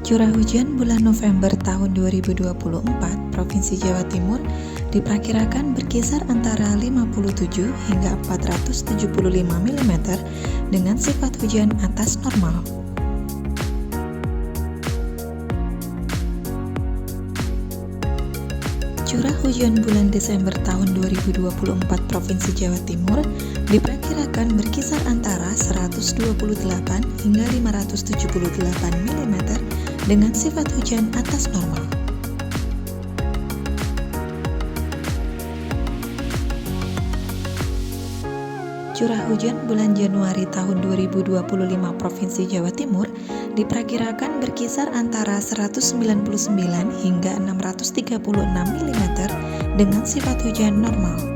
Curah hujan bulan November tahun 2024 Provinsi Jawa Timur diperkirakan berkisar antara 57 hingga 475 mm dengan sifat hujan atas normal. Curah hujan bulan Desember tahun 2024 Provinsi Jawa Timur diperkirakan berkisar antara 128 hingga 578 mm dengan sifat hujan atas normal. Curah hujan bulan Januari tahun 2025 Provinsi Jawa Timur diperkirakan berkisar antara 199 hingga 636 mm dengan sifat hujan normal.